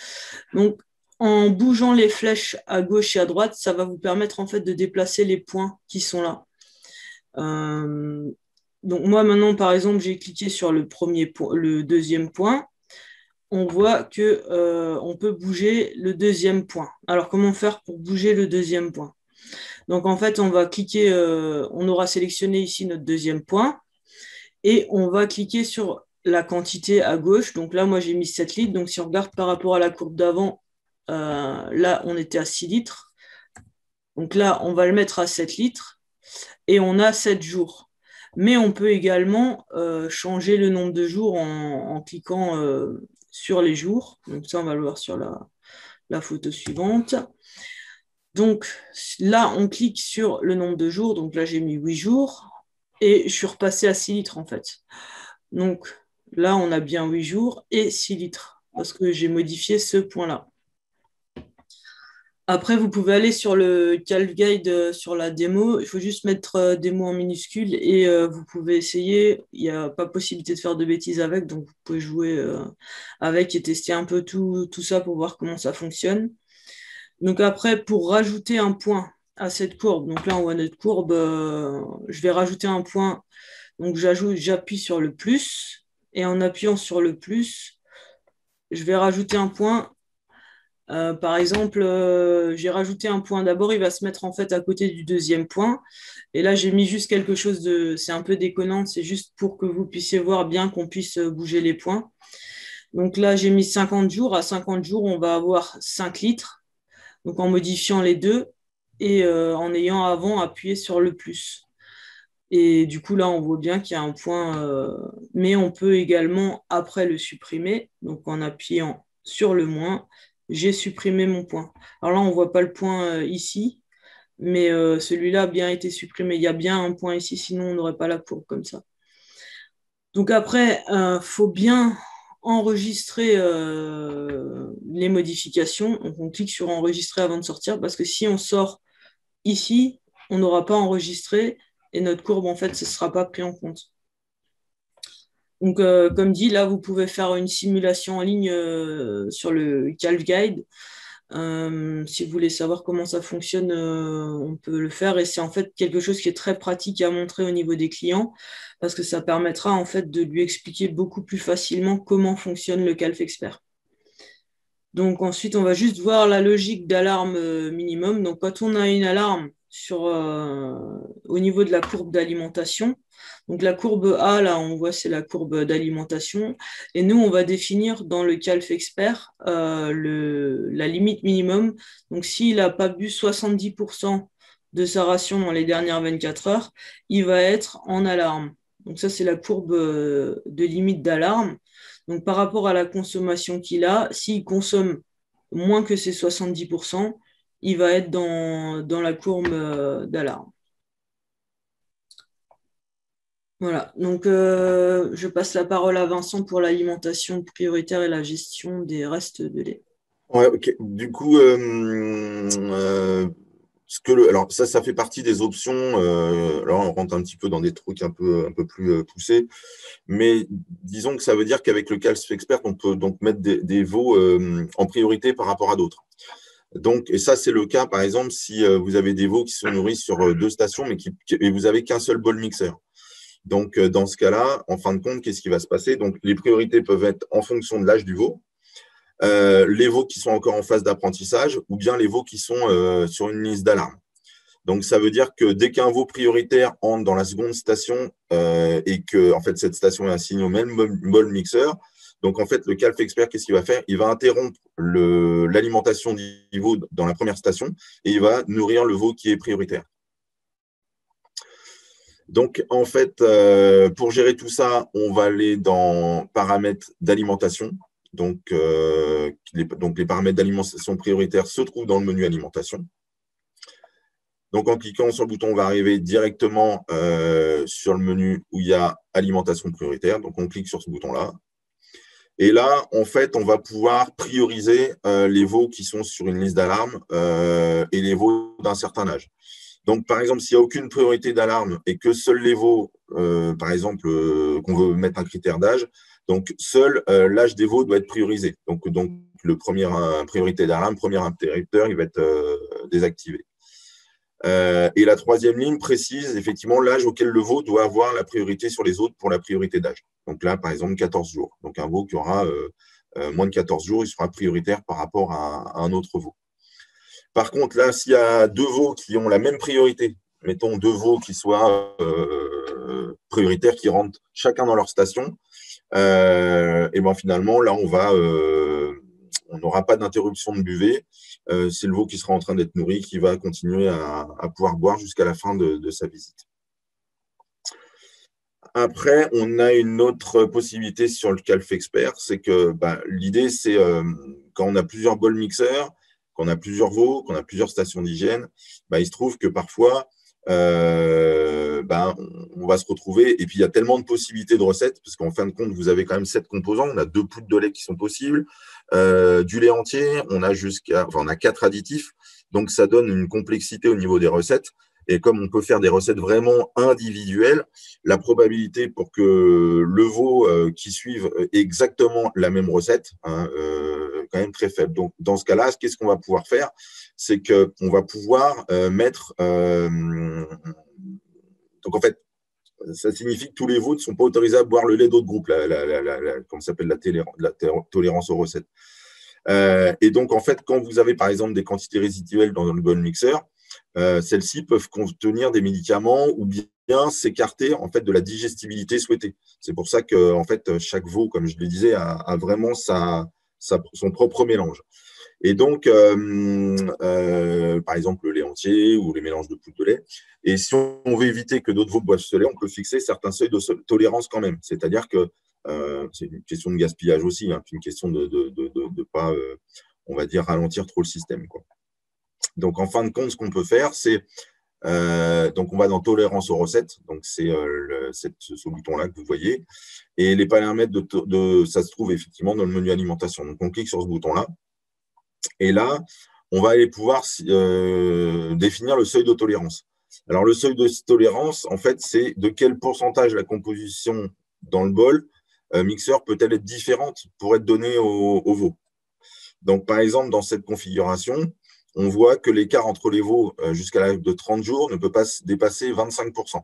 Donc, en bougeant les flèches à gauche et à droite, ça va vous permettre en fait de déplacer les points qui sont là. Donc moi maintenant par exemple j'ai cliqué sur le deuxième point, on voit que on peut bouger le deuxième point. Alors comment faire pour bouger le deuxième point? Donc en fait on va cliquer, on aura sélectionné ici notre deuxième point et on va cliquer sur la quantité à gauche. Donc là moi j'ai mis 7 litres, donc si on regarde par rapport à la courbe d'avant, là on était à 6 litres. Donc là on va le mettre à 7 litres et on a 7 jours. Mais on peut également changer le nombre de jours en cliquant sur les jours. Donc ça, on va le voir sur la photo suivante. Donc là, on clique sur le nombre de jours. Donc là, j'ai mis 8 jours et je suis repassé à 6 litres en fait. Donc là, on a bien 8 jours et 6 litres parce que j'ai modifié ce point-là. Après, vous pouvez aller sur le CalGuide sur la démo. Il faut juste mettre démo en minuscule et vous pouvez essayer. Il n'y a pas possibilité de faire de bêtises avec, donc vous pouvez jouer avec et tester un peu tout ça pour voir comment ça fonctionne. Donc après, pour rajouter un point à cette courbe, donc là on voit notre courbe, je vais rajouter un point. Donc j'appuie sur le plus et en appuyant sur le plus, je vais rajouter un point Par exemple, j'ai rajouté un point d'abord, il va se mettre en fait à côté du deuxième point. Et là, j'ai mis juste quelque chose de... C'est un peu déconnant, c'est juste pour que vous puissiez voir bien qu'on puisse bouger les points. Donc là, j'ai mis 50 jours. À 50 jours, on va avoir 5 litres. Donc en modifiant les deux et en ayant avant appuyé sur le plus. Et du coup, là, on voit bien qu'il y a un point, mais on peut également après le supprimer. Donc en appuyant sur le moins, j'ai supprimé mon point. Alors là, on ne voit pas le point ici, mais celui-là a bien été supprimé. Il y a bien un point ici, sinon on n'aurait pas la courbe comme ça. Donc après, il faut bien enregistrer les modifications. Donc on clique sur enregistrer avant de sortir parce que si on sort ici, on n'aura pas enregistré et notre courbe, en fait, ce ne sera pas pris en compte. Donc, comme dit, là, vous pouvez faire une simulation en ligne sur le Calc Guide. Si vous voulez savoir comment ça fonctionne, on peut le faire. Et c'est en fait quelque chose qui est très pratique à montrer au niveau des clients parce que ça permettra en fait de lui expliquer beaucoup plus facilement comment fonctionne le Calf Expert. Donc ensuite, on va juste voir la logique d'alarme minimum. Donc quand on a une alarme au niveau de la courbe d'alimentation, donc la courbe A, là, on voit, c'est la courbe d'alimentation. Et nous, on va définir dans le Calf Expert la limite minimum. Donc s'il n'a pas bu 70% de sa ration dans les dernières 24 heures, il va être en alarme. Donc ça, c'est la courbe de limite d'alarme. Donc, par rapport à la consommation qu'il a, s'il consomme moins que ses 70%, il va être dans la courbe d'alarme. Voilà, donc je passe la parole à Vincent pour l'alimentation prioritaire et la gestion des restes de lait. Ouais, ok. Du coup, alors ça fait partie des options. Alors on rentre un petit peu dans des trucs un peu plus poussés, mais disons que ça veut dire qu'avec le Calf Expert, on peut donc mettre des veaux en priorité par rapport à d'autres. Donc, et ça, c'est le cas, par exemple, si vous avez des veaux qui sont nourris sur deux stations, mais et vous avez qu'un seul bol mixeur. Donc, dans ce cas-là, en fin de compte, qu'est-ce qui va se passer? Donc, les priorités peuvent être en fonction de l'âge du veau, les veaux qui sont encore en phase d'apprentissage, ou bien les veaux qui sont sur une liste d'alarme. Donc, ça veut dire que dès qu'un veau prioritaire entre dans la seconde station et que en fait, cette station est assignée au même bol mixeur, donc en fait, le Calf Expert, qu'est-ce qu'il va faire? Il va interrompre l'alimentation du veau dans la première station et il va nourrir le veau qui est prioritaire. Donc, en fait, pour gérer tout ça, on va aller dans paramètres d'alimentation. Donc, les paramètres d'alimentation prioritaire se trouvent dans le menu alimentation. Donc, en cliquant sur le bouton, on va arriver directement sur le menu où il y a alimentation prioritaire. Donc, on clique sur ce bouton-là. Et là, en fait, on va pouvoir prioriser les veaux qui sont sur une liste d'alarme et les veaux d'un certain âge. Donc, par exemple, s'il n'y a aucune priorité d'alarme et que seuls les veaux, par exemple, qu'on veut mettre un critère d'âge, donc seul l'âge des veaux doit être priorisé. Donc le premier priorité d'alarme, premier interrupteur, il va être désactivé. Et la troisième ligne précise effectivement l'âge auquel le veau doit avoir la priorité sur les autres pour la priorité d'âge. Donc là, par exemple, 14 jours. Donc un veau qui aura moins de 14 jours, il sera prioritaire par rapport à un autre veau. Par contre, là, s'il y a deux veaux qui ont la même priorité, mettons deux veaux qui soient prioritaires, qui rentrent chacun dans leur station, et ben finalement, là, on n'aura pas d'interruption de buvée. C'est le veau qui sera en train d'être nourri, qui va continuer à pouvoir boire jusqu'à la fin de sa visite. Après, on a une autre possibilité sur le Calf Expert, c'est que l'idée, c'est quand on a plusieurs bols mixeurs, qu'on a plusieurs veaux, qu'on a plusieurs stations d'hygiène, il se trouve que parfois, on va se retrouver, et puis il y a tellement de possibilités de recettes, parce qu'en fin de compte, vous avez quand même 7 composants, on a 2 poudres de lait qui sont possibles, du lait entier, on a 4 additifs, donc ça donne une complexité au niveau des recettes. Et comme on peut faire des recettes vraiment individuelles, la probabilité pour que le veau qui suive exactement la même recette, quand même très faible. Donc, dans ce cas-là, qu'est-ce qu'on va pouvoir faire? C'est qu'on va pouvoir mettre… donc, en fait, ça signifie que tous les veaux ne sont pas autorisés à boire le lait d'autres groupes, comme ça s'appelle la tolérance aux recettes. Et donc, en fait, quand vous avez, par exemple, des quantités résiduelles dans le bol mixeur, celles-ci peuvent contenir des médicaments ou bien s'écarter en fait de la digestibilité souhaitée. C'est pour ça que en fait chaque veau, comme je le disais, a vraiment son propre mélange. Et donc, par exemple, le lait entier ou les mélanges de poudre de lait. Et si on veut éviter que d'autres veaux boivent ce lait, on peut fixer certains seuils de tolérance quand même. C'est-à-dire que c'est une question de gaspillage aussi, hein, puis une question de ne pas, on va dire, ralentir trop le système, quoi. Donc, en fin de compte, ce qu'on peut faire, c'est donc on va dans tolérance aux recettes, donc c'est ce bouton-là que vous voyez, et les paramètres ça se trouve effectivement dans le menu alimentation. Donc on clique sur ce bouton-là, et là, on va aller pouvoir définir le seuil de tolérance. Alors le seuil de tolérance, en fait, c'est de quel pourcentage la composition dans le bol mixeur peut-elle être différente pour être donnée au veau. Donc par exemple, dans cette configuration, on voit que l'écart entre les veaux jusqu'à l'âge de 30 jours ne peut pas dépasser 25%.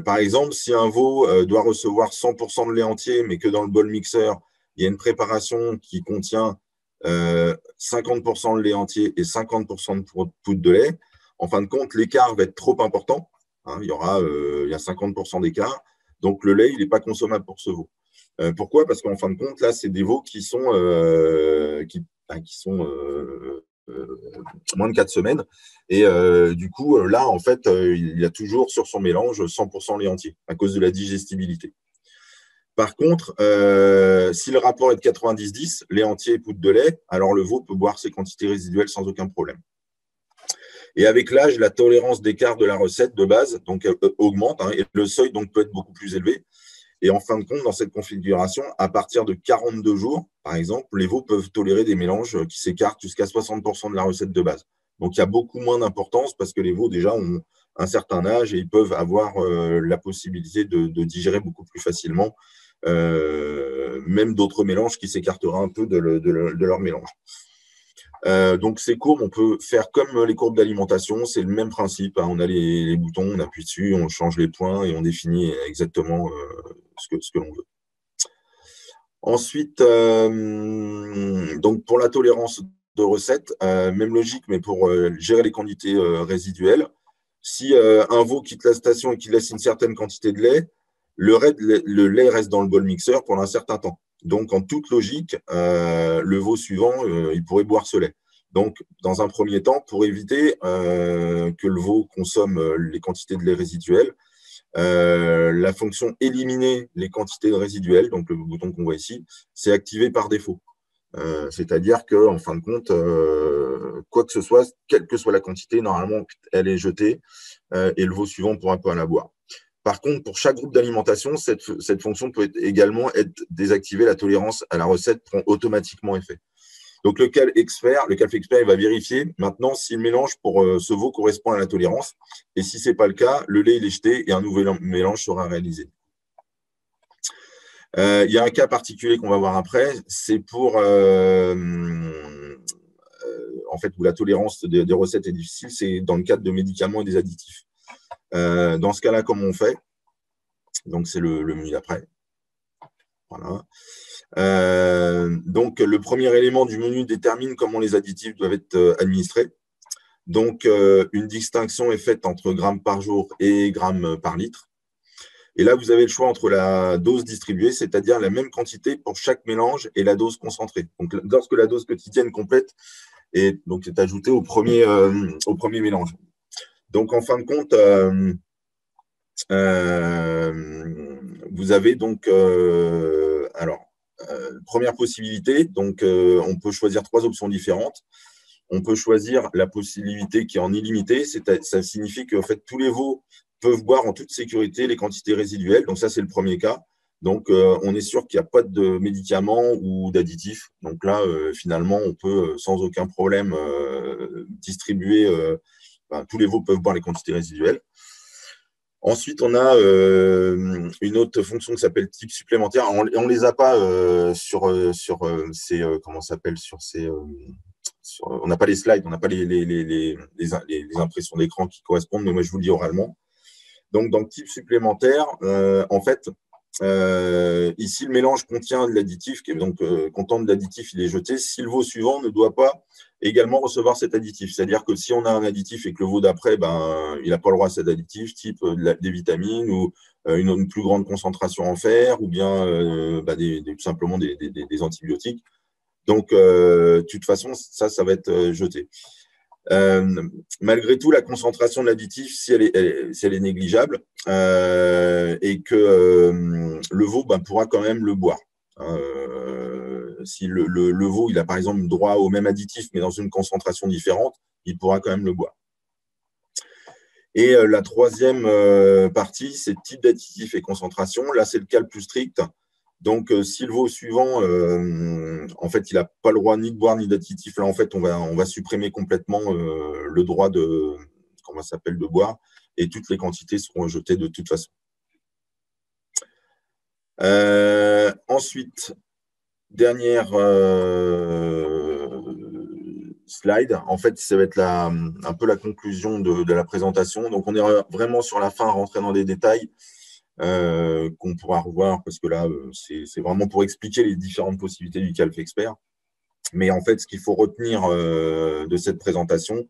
Par exemple, si un veau doit recevoir 100% de lait entier, mais que dans le bol mixeur, il y a une préparation qui contient 50% de lait entier et 50% de poudre de lait, en fin de compte, l'écart va être trop important. Hein, il y a 50% d'écart. Donc, le lait, il n'est pas consommable pour ce veau. Pourquoi? Parce qu'en fin de compte, là, c'est des veaux qui sont moins de 4 semaines. Et du coup, là, en fait, il a toujours sur son mélange 100% lait entier à cause de la digestibilité. Par contre, si le rapport est de 90-10, lait entier et poudre de lait, alors le veau peut boire ses quantités résiduelles sans aucun problème. Et avec l'âge, la tolérance d'écart de la recette de base donc, augmente, hein, et le seuil donc, peut être beaucoup plus élevé. Et en fin de compte, dans cette configuration, à partir de 42 jours, par exemple, les veaux peuvent tolérer des mélanges qui s'écartent jusqu'à 60% de la recette de base. Donc, il y a beaucoup moins d'importance parce que les veaux, déjà, ont un certain âge et ils peuvent avoir la possibilité de digérer beaucoup plus facilement, même d'autres mélanges qui s'écarteraient un peu de leur mélange. Donc, ces courbes, on peut faire comme les courbes d'alimentation, c'est le même principe, hein. On a les boutons, on appuie dessus, on change les points et on définit exactement ce que l'on veut. Ensuite, donc pour la tolérance de recette, même logique, mais pour gérer les quantités résiduelles. Si un veau quitte la station et qu'il laisse une certaine quantité de lait, le lait reste dans le bol mixeur pendant un certain temps. Donc, en toute logique, le veau suivant, il pourrait boire ce lait. Donc, dans un premier temps, pour éviter que le veau consomme les quantités de lait résiduelles, la fonction éliminer les quantités résiduelles, donc le bouton qu'on voit ici, c'est activé par défaut. C'est-à-dire qu'en fin de compte, quoi que ce soit, quelle que soit la quantité, normalement, elle est jetée et le veau suivant pourra pas la boire. Par contre, pour chaque groupe d'alimentation, cette fonction peut également être désactivée. La tolérance à la recette prend automatiquement effet. Donc, le CALF expert, il va vérifier maintenant si le mélange pour ce veau correspond à la tolérance. Et si ce n'est pas le cas, le lait il est jeté et un nouvel mélange sera réalisé. Il y a un cas particulier qu'on va voir après, c'est pour en fait où la tolérance des recettes est difficile, c'est dans le cadre de médicaments et des additifs. Dans ce cas-là, comment on fait? Donc, c'est le menu d'après. Voilà. Donc, le premier élément du menu détermine comment les additifs doivent être administrés. Donc, une distinction est faite entre grammes par jour et grammes par litre. Et là, vous avez le choix entre la dose distribuée, c'est-à-dire la même quantité pour chaque mélange, et la dose concentrée. Donc, lorsque la dose quotidienne complète est ajoutée au premier mélange. Donc, en fin de compte, vous avez donc première possibilité, donc on peut choisir 3 options différentes. On peut choisir la possibilité qui est en illimité, ça signifie que en fait, tous les veaux peuvent boire en toute sécurité les quantités résiduelles. Donc ça, c'est le premier cas. Donc, on est sûr qu'il n'y a pas de médicaments ou d'additifs. Donc là, finalement, on peut sans aucun problème distribuer, tous les veaux peuvent boire les quantités résiduelles. Ensuite, on a une autre fonction qui s'appelle type supplémentaire. On ne les a pas sur ces comment s'appelle sur ces on n'a pas les slides, on n'a pas les impressions d'écran qui correspondent, mais moi je vous le dis oralement. Donc dans le type supplémentaire, en fait, Ici, le mélange contient de l'additif, donc contenant de l'additif, il est jeté. Si le veau suivant ne doit pas également recevoir cet additif. C'est-à-dire que si on a un additif et que le veau d'après, il n'a pas le droit à cet additif, type des vitamines ou une plus grande concentration en fer, ou bien simplement des antibiotiques. Donc, de toute façon, ça va être jeté. Malgré tout, la concentration de l'additif, si elle est négligeable, et que le veau pourra quand même le boire. Si le veau, il a par exemple droit au même additif, mais dans une concentration différente, il pourra quand même le boire. Et la troisième partie, c'est type d'additif et concentration. Là, c'est le cas le plus strict. Donc, si le veau suivant, en fait, il n'a pas le droit ni de boire ni d'additif, là, en fait, on va supprimer complètement le droit de boire, et toutes les quantités seront jetées de toute façon. Ensuite, dernière slide. En fait, ça va être un peu la conclusion de la présentation. Donc, on est vraiment sur la fin, rentrer dans des détails. Qu'on pourra revoir, parce que là, c'est vraiment pour expliquer les différentes possibilités du Calf Expert. Mais en fait, ce qu'il faut retenir de cette présentation,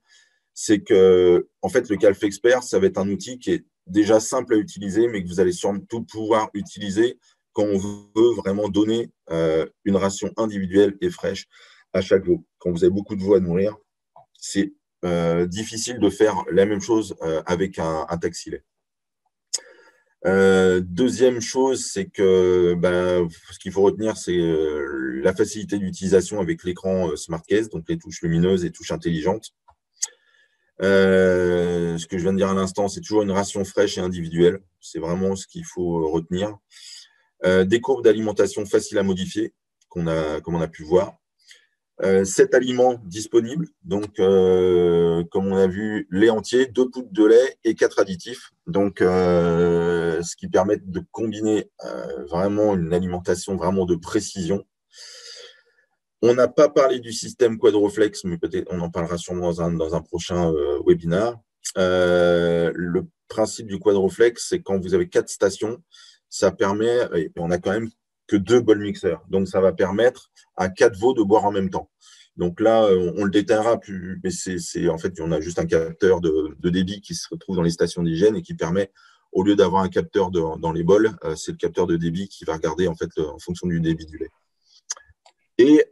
c'est que en fait, le Calf Expert, ça va être un outil qui est déjà simple à utiliser, mais que vous allez surtout pouvoir utiliser quand on veut vraiment donner une ration individuelle et fraîche à chaque veau. Quand vous avez beaucoup de veaux à nourrir, c'est difficile de faire la même chose avec un taxilet. Deuxième chose, c'est que ce qu'il faut retenir, c'est la facilité d'utilisation avec l'écran Smart Case, donc les touches lumineuses et touches intelligentes. Ce que je viens de dire à l'instant, c'est toujours une ration fraîche et individuelle. C'est vraiment ce qu'il faut retenir. Des courbes d'alimentation faciles à modifier, comme on a pu voir. 7 aliments disponibles, donc comme on a vu, lait entier, 2 poudres de lait et 4 additifs, donc ce qui permet de combiner vraiment une alimentation vraiment de précision. On n'a pas parlé du système Quadroflex, mais peut-être on en parlera sûrement dans un prochain webinaire. Le principe du Quadroflex, c'est quand vous avez 4 stations, ça permet, et on a quand même que 2 bol mixeurs, donc ça va permettre à 4 veaux de boire en même temps. Donc là, on le détaillera plus, mais en fait, on a juste un capteur de débit qui se retrouve dans les stations d'hygiène et qui permet, au lieu d'avoir un capteur dans les bols, c'est le capteur de débit qui va regarder en fait en fonction du débit du lait. Et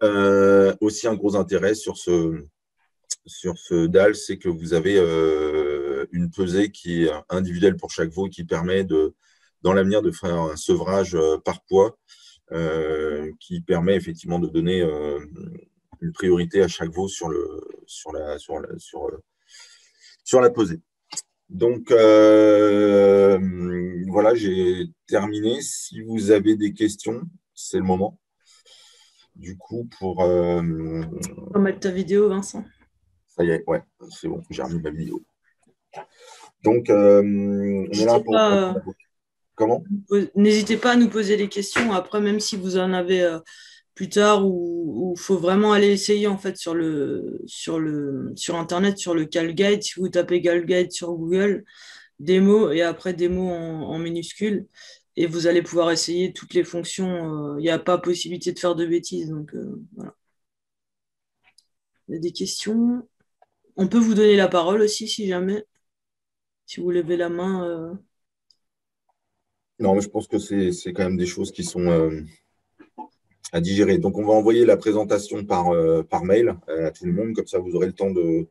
aussi un gros intérêt sur ce DAL, c'est que vous avez une pesée qui est individuelle pour chaque veau, qui permet dans l'avenir de faire un sevrage par poids, qui permet effectivement de donner une priorité à chaque veau sur la pesée. Donc voilà, j'ai terminé. Si vous avez des questions, c'est le moment. Du coup, pour On va mettre ta vidéo, Vincent. Ça y est, ouais, c'est bon, j'ai remis ma vidéo. Donc, on est là pour… Comment ? N'hésitez pas à nous poser des questions. Après, même si vous en avez plus tard, ou faut vraiment aller essayer en fait sur Internet, sur le CalGuide. Si vous tapez CalGuide sur Google, démo et après démo en minuscule, et vous allez pouvoir essayer toutes les fonctions. Il n'y a pas possibilité de faire de bêtises. Donc voilà. Il y a des questions. On peut vous donner la parole aussi si jamais. Si vous levez la main. Non, mais je pense que c'est quand même des choses qui sont à digérer. Donc, on va envoyer la présentation par mail à tout le monde. Comme ça, vous aurez le temps de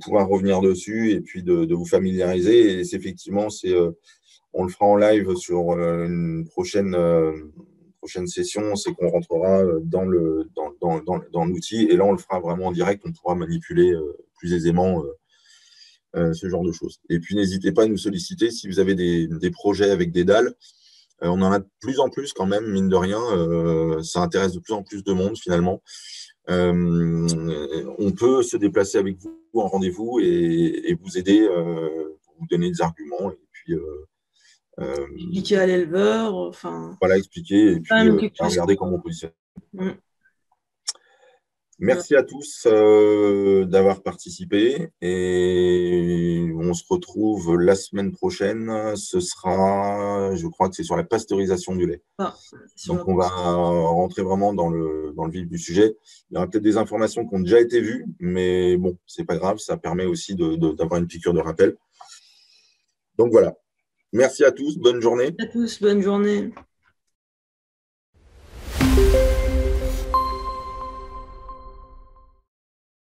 pouvoir revenir dessus et puis de vous familiariser. Et effectivement, on le fera en live sur une prochaine session. C'est qu'on rentrera dans l'outil. Et là, on le fera vraiment en direct. On pourra manipuler plus aisément ce genre de choses. Et puis, n'hésitez pas à nous solliciter si vous avez des projets avec des dalles. On en a de plus en plus quand même, mine de rien. Ça intéresse de plus en plus de monde finalement. On peut se déplacer avec vous en rendez-vous et vous aider, pour vous donner des arguments. Et puis, expliquer à l'éleveur. Enfin, voilà, expliquer et puis regarder comment on positionne. Merci à tous d'avoir participé et on on se retrouve la semaine prochaine. Ce sera, je crois que c'est sur la pasteurisation du lait. Ah, Donc, on va rentrer vraiment dans le vif du sujet. Il y aura peut-être des informations qui ont déjà été vues, mais bon, c'est pas grave, ça permet aussi d'avoir une piqûre de rappel. Donc, voilà. Merci à tous, bonne journée. à tous, bonne journée.